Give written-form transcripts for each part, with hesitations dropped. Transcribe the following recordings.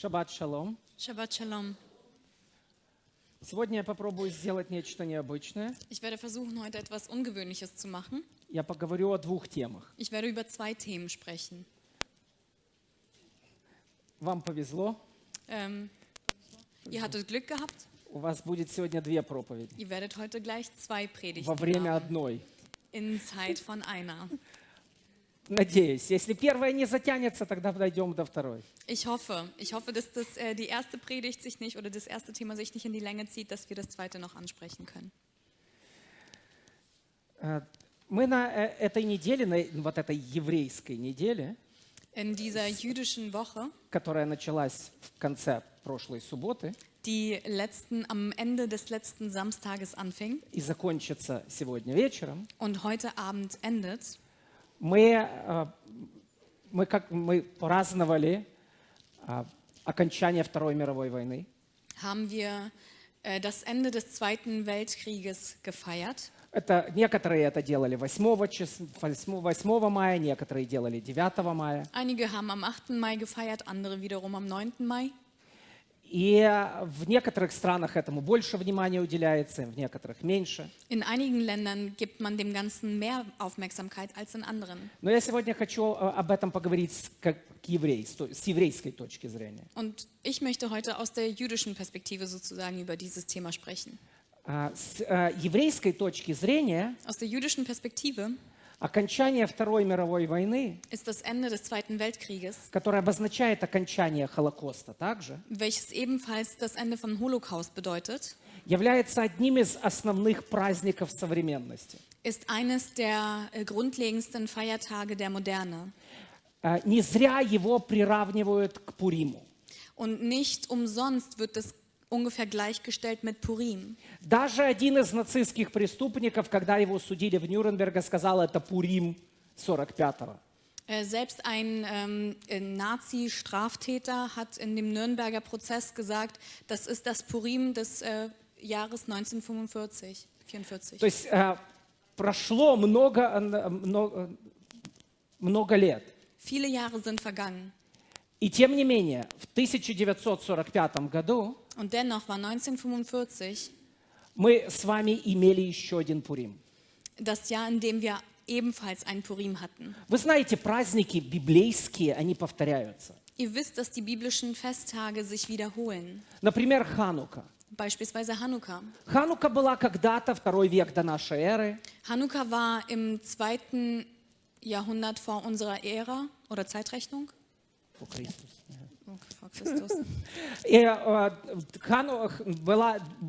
Shabbat Shalom. Shabbat Shalom. Сегодня я попробую сделать нечто необычное. Ich werde versuchen, heute etwas Ungewöhnliches zu machen. Я поговорю о двух темах. Ich werde über zwei Themen sprechen. Вам повезло. Ihr hattet Glück gehabt. У вас будет сегодня две проповеди. Ihr werdet heute gleich zwei Во Predigten время haben, одной. in Zeit von einer. Надеюсь. Если первая не затянется, тогда подойдем до второй. Ich hoffe, dass die erste Predigt sich nicht oder das erste Thema sich nicht in die Länge zieht, dass wir das zweite noch ansprechen können. Мы на этой неделе, на вот этой еврейской неделе, In dieser jüdischen Woche, которая началась в конце прошлой субботы die am Ende des letzten Samstages anfing и закончится сегодня вечером, und heute Abend endet, мы праздновали окончание Второй мировой войны. haben wir das Ende des Zweiten Weltkrieges gefeiert. Некоторые это делали 8 мая, некоторые делали 9 мая. Einige haben am 8. Mai gefeiert, andere wiederum am 9. Mai. И в некоторых странах этому больше внимания уделяется, в некоторых меньше. In einigen Ländern gibt man dem Ganzen mehr Aufmerksamkeit als in anderen. Но я сегодня хочу об этом поговорить с еврейской точки зрения. Und ich möchte heute aus der jüdischen Perspektive sozusagen über dieses Thema sprechen. С еврейской точки зрения Aus der jüdischen Perspektive окончание Второй мировой войны, ist das Ende des Zweiten Weltkrieges, которое обозначает окончание Холокоста также, welches ebenfalls das Ende vom Holocaust bedeutet, является одним из основных праздников современности. ist eines der grundlegendsten Feiertage der Moderne. Не зря его приравнивают к Пуриму. Und nicht umsonst wird es ungefähr gleichgestellt mit Purim. Даже один из нацистских преступников, когда его судили в Нюрнберге, сказал, это Пурим 45-го. Selbst ein Nazi-Straftäter hat in dem Nürnberger Prozess gesagt, das ist das Purim des Jahres 1945. То есть прошло много лет. Viele Jahre sind vergangen. И тем не менее, в 1945 году Und dennoch war 1945 мы с вами имели еще один Пурим. das Jahr, in dem wir ebenfalls ein Purim hatten. Вы знаете, праздники библейские, они повторяются. Ihr wisst, dass die biblischen Festtage sich wiederholen. Например, Ханука. Beispielsweise Hanukkah. Ханука была когда-то, 2 век до нашей эры. Hanukkah war im 2. Jahrhundert vor unserer Ära oder Zeitrechnung. Vor Christus. Vor Christus.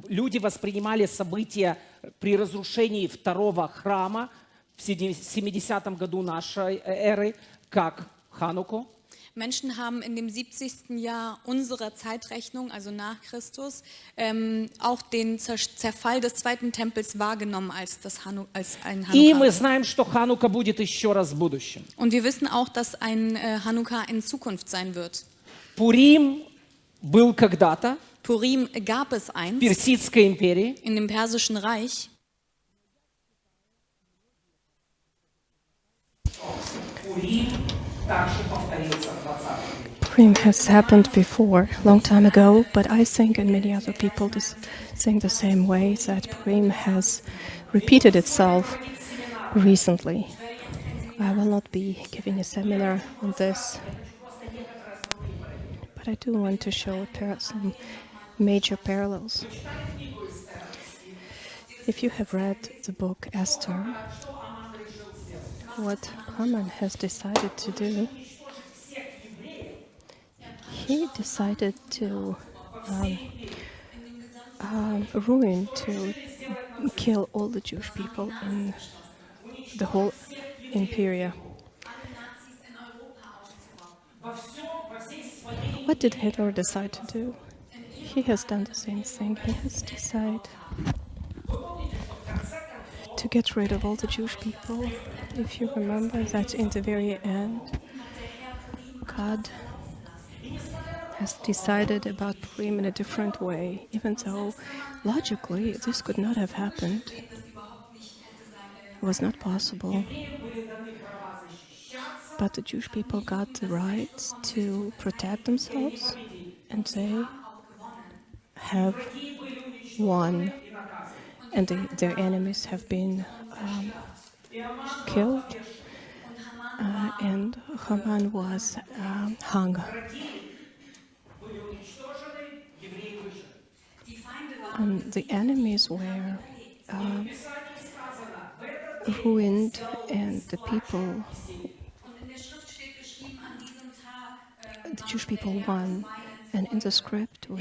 Люди воспринимали события при разрушении второго храма в 70 году нашей эры как Хануку. Menschen haben in dem 70. Jahr unserer Zeitrechnung, also nach Christus, auch den Zerfall des zweiten Tempels wahrgenommen als ein И мы Hanukkah. знаем, что Ханука будет еще раз в будущем. Und wir wissen auch, dass ein Hanukkah in Zukunft sein wird. Пурим был когда-то Purim gab es в einst Персидской империи. in dem Persischen Reich. Пурим также повторился в 20 веке. Purim has happened before, long time ago, but I think, and many other people think the same way, that Purim has repeated itself recently. I will not be giving a seminar on this, but I do want to show some major parallels. If you have read the book Esther, what Haman has decided to do, he decided to to kill all the Jewish people in the whole Imperia. What did Hitler decide to do? He has done the same thing. He has decided to get rid of all the Jewish people. If you remember that in the very end, God has decided about Purim in a different way, even though logically this could not have happened. It was not possible. But the Jewish people got the rights to protect themselves and they have won, and their enemies have been killed, and Haman was hung. The enemies were ruined, and the people, the Jewish people won. And in the scripture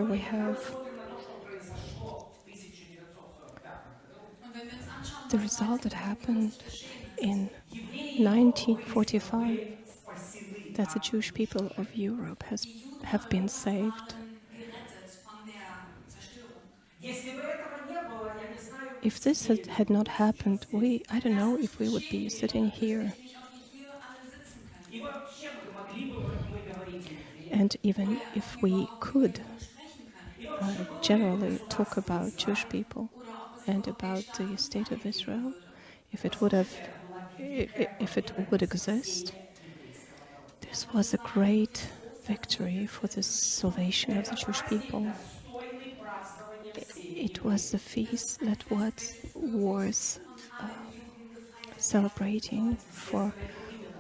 we have the result that happened in 1945, that the Jewish people of Europe have been saved. If this had not happened, I don't know if we would be sitting here. And even if we could generally talk about Jewish people and about the state of Israel, if it would exist, this was a great victory for the salvation of the Jewish people. It was a feast that was worth celebrating for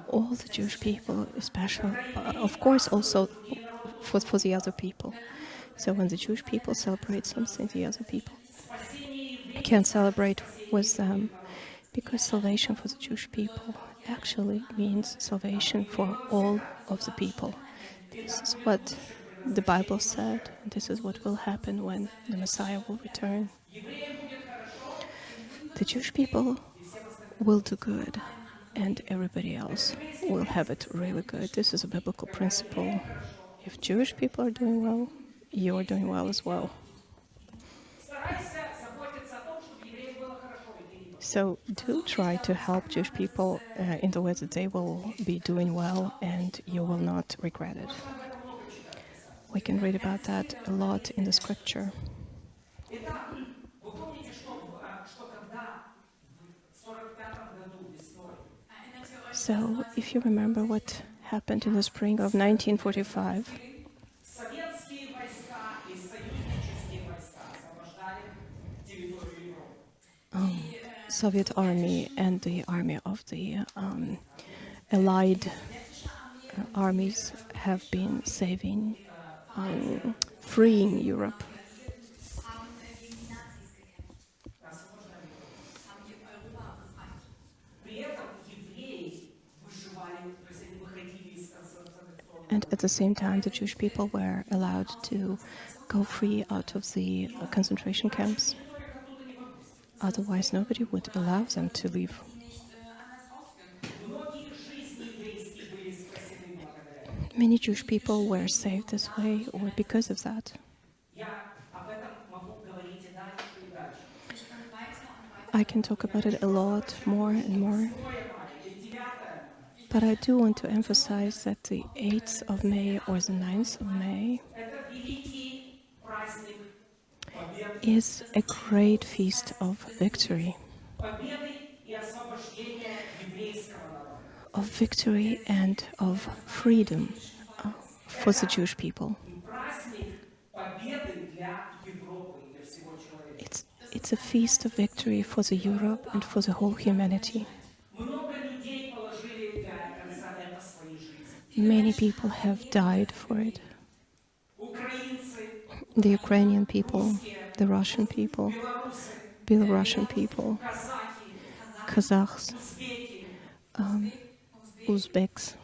all the Jewish people, especially, of course, also for the other people. So when the Jewish people celebrate something, the other people can celebrate with them, because salvation for the Jewish people actually means salvation for all of the people. This is what the Bible said, and this is what will happen when the Messiah will return. The Jewish people will do good, and everybody else will have it really good. This is a biblical principle. If Jewish people are doing well, you are doing well as well. So do try to help Jewish people in the way that they will be doing well, and you will not regret it. We can read about that a lot in the scripture. So if you remember what happened in the spring of 1945, Soviet army and the army of the Allied armies have been freeing Europe. And at the same time, the Jewish people were allowed to go free out of the concentration camps. Otherwise, nobody would allow them to leave. Many Jewish people were saved this way, or because of that. I can talk about it a lot more and more. But I do want to emphasize that the 8th of May or the 9th of May is a great feast of victory. Of victory and of freedom for the Jewish people. It's a feast of victory for the Europe and for the whole humanity. Many people have died for it. The Ukrainian people, the Russian people, Belarusian people, Kazakhs, Uzbeks,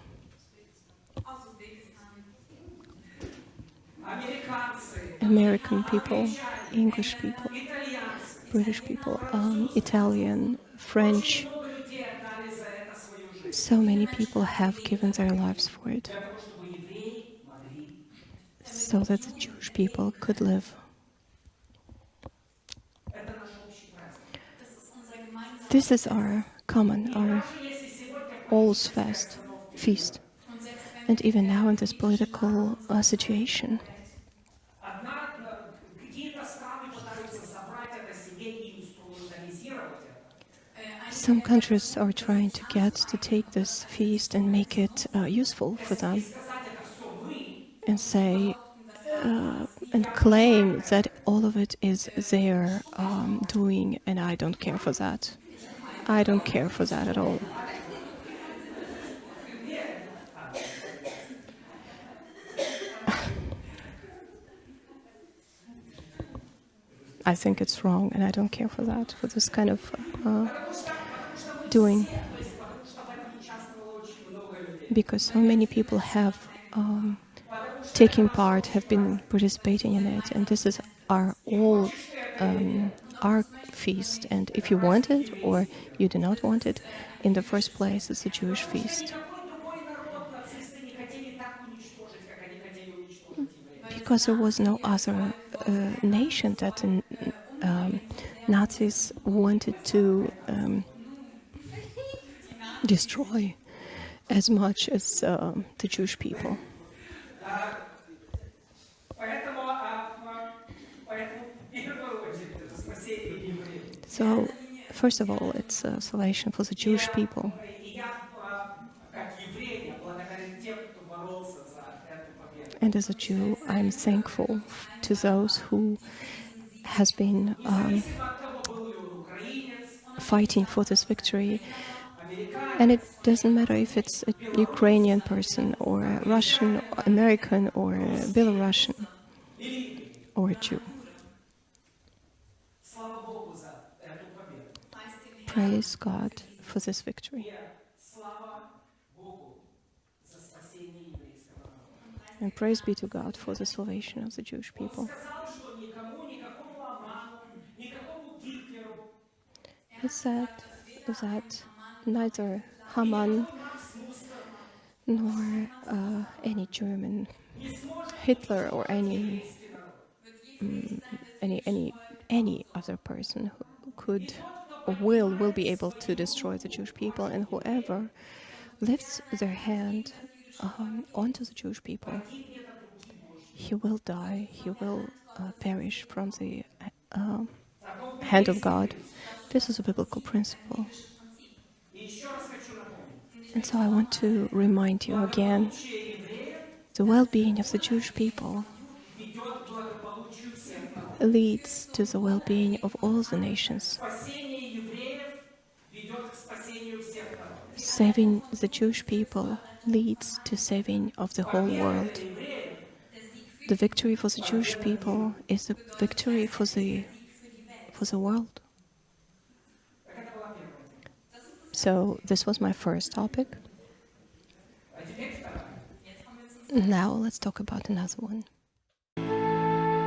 American people, English people, British people, Italian, French. So many people have given their lives for it, so that the Jewish people could live. This is our common, our all's feast. And even now in this political situation, some countries are trying to take this feast and make it useful for them, and say and claim that all of it is their doing, and I don't care for that. I don't care for that at all. I think it's wrong, and I don't care for that, for this kind of doing. Because so many people have taken part, have been participating in it, and this is our feast. And if you want it or you do not want it, in the first place, it's a Jewish feast. Because there was no other nation that Nazis wanted to destroy as much as the Jewish people. So, first of all, it's salvation for the Jewish people. And as a Jew, I'm thankful to those who has been fighting for this victory. And it doesn't matter if it's a Ukrainian person or a Russian, American, or a Belarusian, or a Jew. Praise God for this victory. And praise be to God for the salvation of the Jewish people. He said that neither Haman nor any German, Hitler, or any other person who could or will be able to destroy the Jewish people, and whoever lifts their hand onto the Jewish people, he will die, he will perish from the hand of God. This is a biblical principle. And so I want to remind you again, the well-being of the Jewish people leads to the well-being of all the nations. Saving the Jewish people leads to saving of the whole world. The victory for the Jewish people is the victory for the world. So this was my first topic. Now let's talk about another one.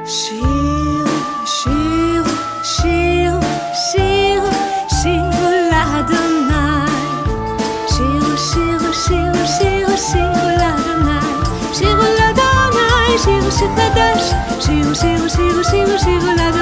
שיר, שיר, שיר, שיר, שיר לאדוני. שיר, שיר, שיר, שיר, שיר לאדוני. שיר לאדוני, שיר, שיר חדש. שיר, שיר, שיר, שיר, שיר לאדוני.